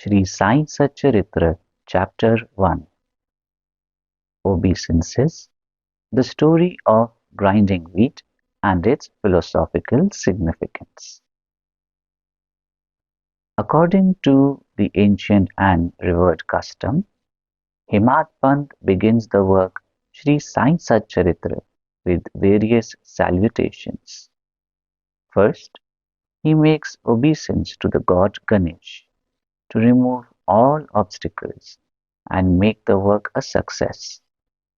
Shri Sai Satcharitra, Chapter 1. Obeisances, the story of grinding wheat and its philosophical significance. According to the ancient and revered custom, Himad Pant begins the work Shri Sai Satcharitra with various salutations. First, he makes obeisance to the god Ganesh to remove all obstacles and make the work a success,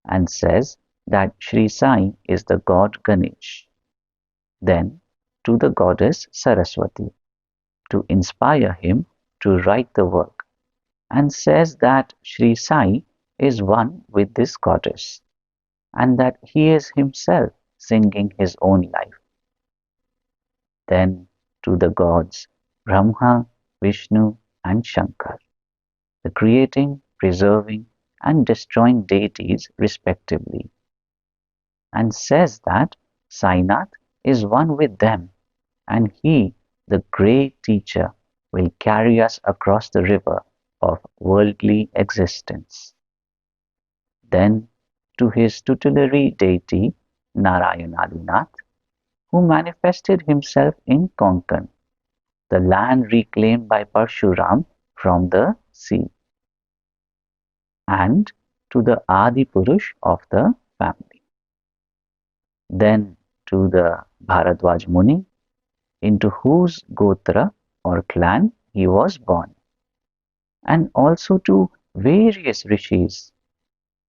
and says that Shri Sai is the god Ganesh. Then to the goddess Saraswati to inspire him to write the work, and says that Shri Sai is one with this goddess, and that he is himself singing his own life. Then to the gods Brahma, Vishnu, and Shankar, the creating, preserving, and destroying deities respectively, and says that Sainath is one with them, and he, the great teacher, will carry us across the river of worldly existence. Then to his tutelary deity Narayanadinath, who manifested himself in Konkan, the land reclaimed by Parshuram from the sea, and to the Adi Purush of the family. Then to the Bharadwaj Muni, into whose Gotra or clan he was born, and also to various rishis,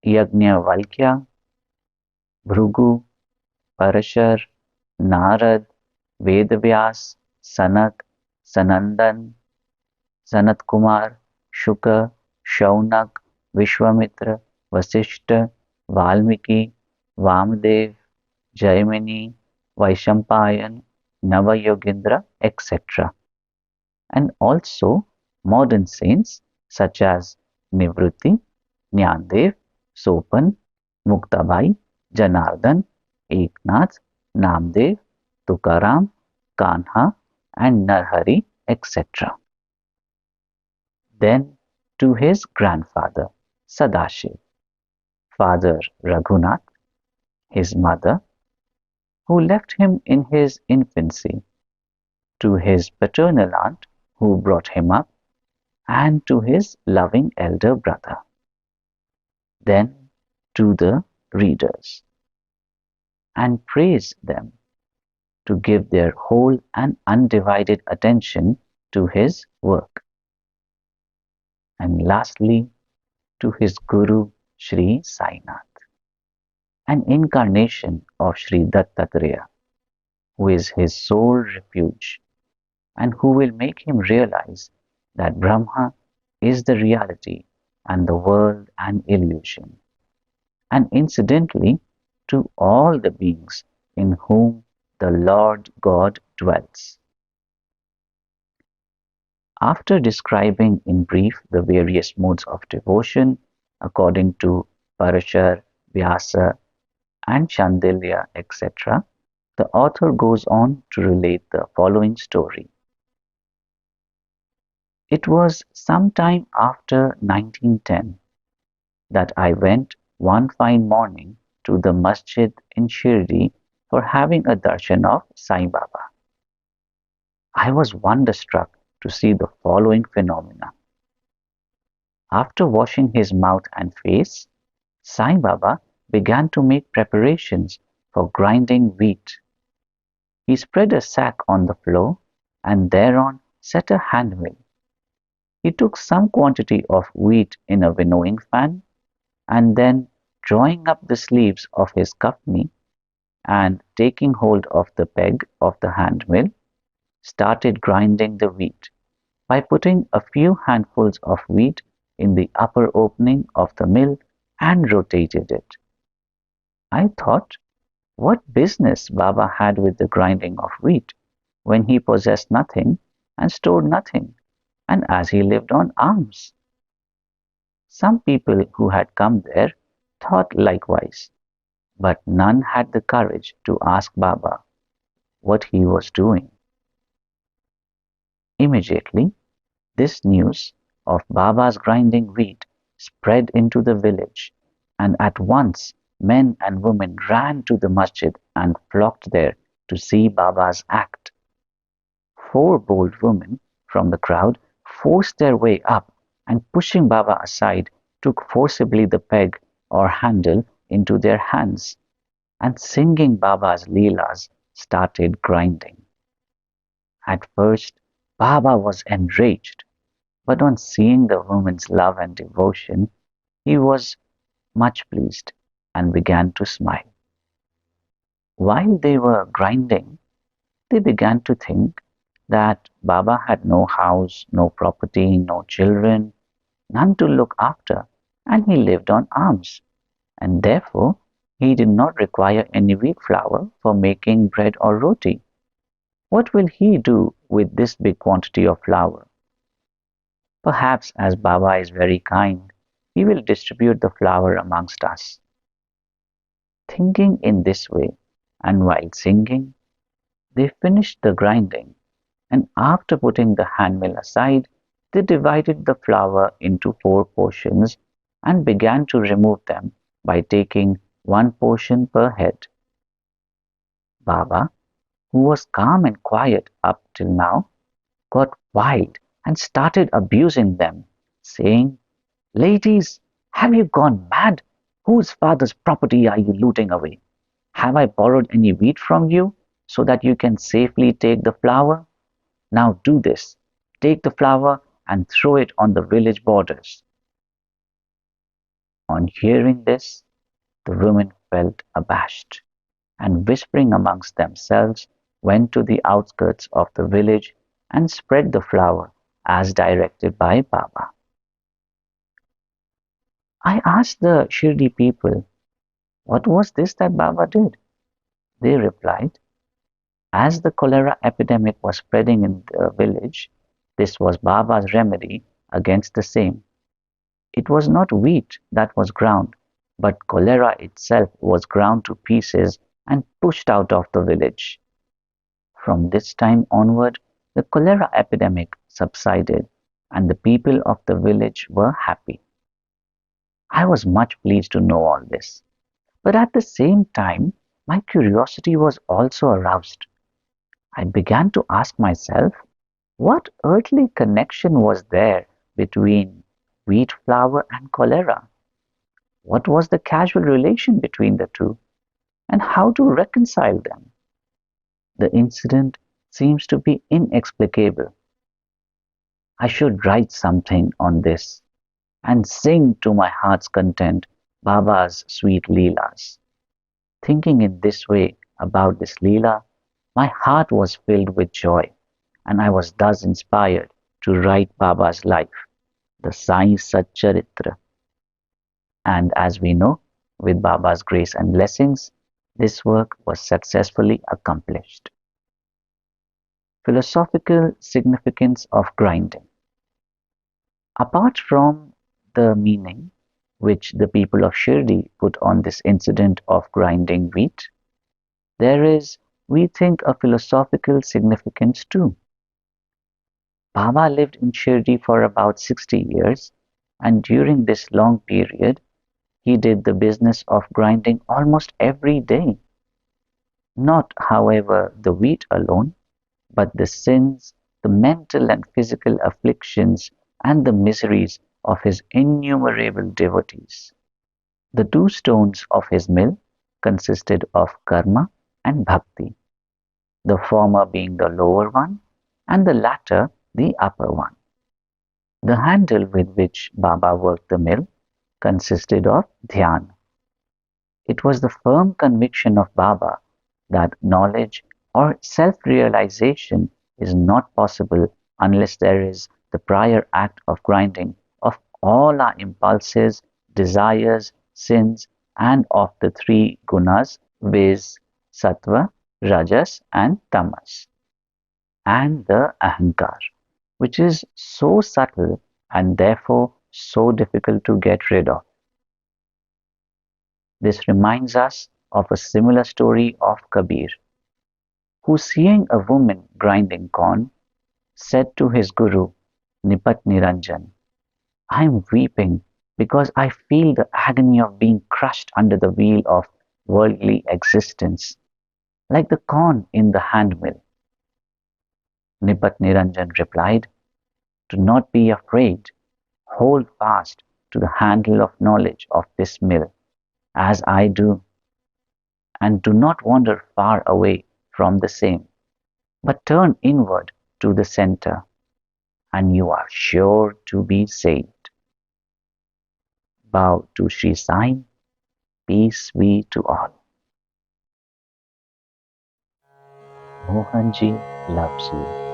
Yajnavalkya, Bhrugu, Parashar, Narad, Vedavyas, Sanak, Sanandan, Sanat Kumar, Shuka, Shaunak, Vishwamitra, Vasishta, Valmiki, Vamadev, Jaimini, Vaishampayan, Navayogendra, etc. And also modern saints such as Nivruti, Nyandev, Sopan, Muktabai, Janardhan, Eknath, Namdev, Tukaram, Kanha, and Narhari, etc. Then to his grandfather Sadashiv, father Raghunath, his mother, who left him in his infancy, to his paternal aunt who brought him up, and to his loving elder brother. Then to the readers, and praise them to give their whole and undivided attention to his work. And lastly, to his Guru Shri Sainath, an incarnation of Shri Dattatreya, who is his sole refuge, and who will make him realize that Brahma is the reality and the world an illusion, and incidentally to all the beings in whom the Lord God dwells. After describing in brief the various modes of devotion according to Parashar, Vyasa, and Chandilya, etc., the author goes on to relate the following story. It was some time after 1910 that I went one fine morning to the masjid in Shirdi for having a darshan of Sai Baba. I was wonderstruck to see the following phenomena. After washing his mouth and face, Sai Baba began to make preparations for grinding wheat. He spread a sack on the floor and thereon set a handmill. He took some quantity of wheat in a winnowing fan, and then drawing up the sleeves of his kafni and taking hold of the peg of the handmill, started grinding the wheat by putting a few handfuls of wheat in the upper opening of the mill and rotated it. I thought, what business Baba had with the grinding of wheat when he possessed nothing and stored nothing, and as he lived on alms? Some people who had come there thought likewise, but none had the courage to ask Baba what he was doing. Immediately, this news of Baba's grinding wheat spread into the village, and at once men and women ran to the masjid and flocked there to see Baba's act. Four bold women from the crowd forced their way up and pushing Baba aside took forcibly the peg or handle into their hands and singing Baba's Leelas started grinding. At first, Baba was enraged, but on seeing the women's love and devotion, he was much pleased and began to smile. While they were grinding, they began to think that Baba had no house, no property, no children, none to look after, and he lived on alms, and therefore he did not require any wheat flour for making bread or roti. What will he do with this big quantity of flour? Perhaps as Baba is very kind, he will distribute the flour amongst us. Thinking in this way, and while singing, they finished the grinding, and after putting the handmill aside, they divided the flour into four portions and began to remove them by taking one portion per head. Baba, who was calm and quiet up till now, got wild and started abusing them, saying, "Ladies, have you gone mad? Whose father's property are you looting away? Have I borrowed any wheat from you so that you can safely take the flour? Now do this. Take the flour and throw it on the village borders." On hearing this, the women felt abashed and whispering amongst themselves went to the outskirts of the village and spread the flour as directed by Baba. I asked the Shirdi people, what was this that Baba did? They replied, as the cholera epidemic was spreading in the village, this was Baba's remedy against the same. It was not wheat that was ground, but cholera itself was ground to pieces and pushed out of the village. From this time onward, the cholera epidemic subsided and the people of the village were happy. I was much pleased to know all this, but at the same time, my curiosity was also aroused. I began to ask myself, what earthly connection was there between wheat flour and cholera? What was the causal relation between the two, and how to reconcile them? The incident seems to be inexplicable. I should write something on this and sing to my heart's content Baba's sweet Leelas. Thinking in this way about this Leela, my heart was filled with joy, and I was thus inspired to write Baba's life, the Sai Satcharitra. And as we know, with Baba's grace and blessings, this work was successfully accomplished. Philosophical significance of grinding. Apart from the meaning which the people of Shirdi put on this incident of grinding wheat, there is, we think, a philosophical significance too. Baba lived in Shirdi for about 60 years, and during this long period, he did the business of grinding almost every day. Not, however, the wheat alone, but the sins, the mental and physical afflictions, and the miseries of his innumerable devotees. The two stones of his mill consisted of karma and bhakti, the former being the lower one, and the latter the upper one. The handle with which Baba worked the mill consisted of dhyan. It was the firm conviction of Baba that knowledge or self-realization is not possible unless there is the prior act of grinding of all our impulses, desires, sins, and of the three gunas, viz. Sattva, Rajas, and Tamas, and the Ahankar, which is so subtle and therefore so difficult to get rid of. This reminds us of a similar story of Kabir, who seeing a woman grinding corn, said to his guru, Nipat Niranjan, I am weeping because I feel the agony of being crushed under the wheel of worldly existence, like the corn in the handmill. Nipat Niranjan replied, "Do not be afraid. Hold fast to the handle of knowledge of this mill, as I do, and do not wander far away from the same, but turn inward to the center, and you are sure to be saved." Bow to Shri Sai. Peace be to all. Mohanji loves you.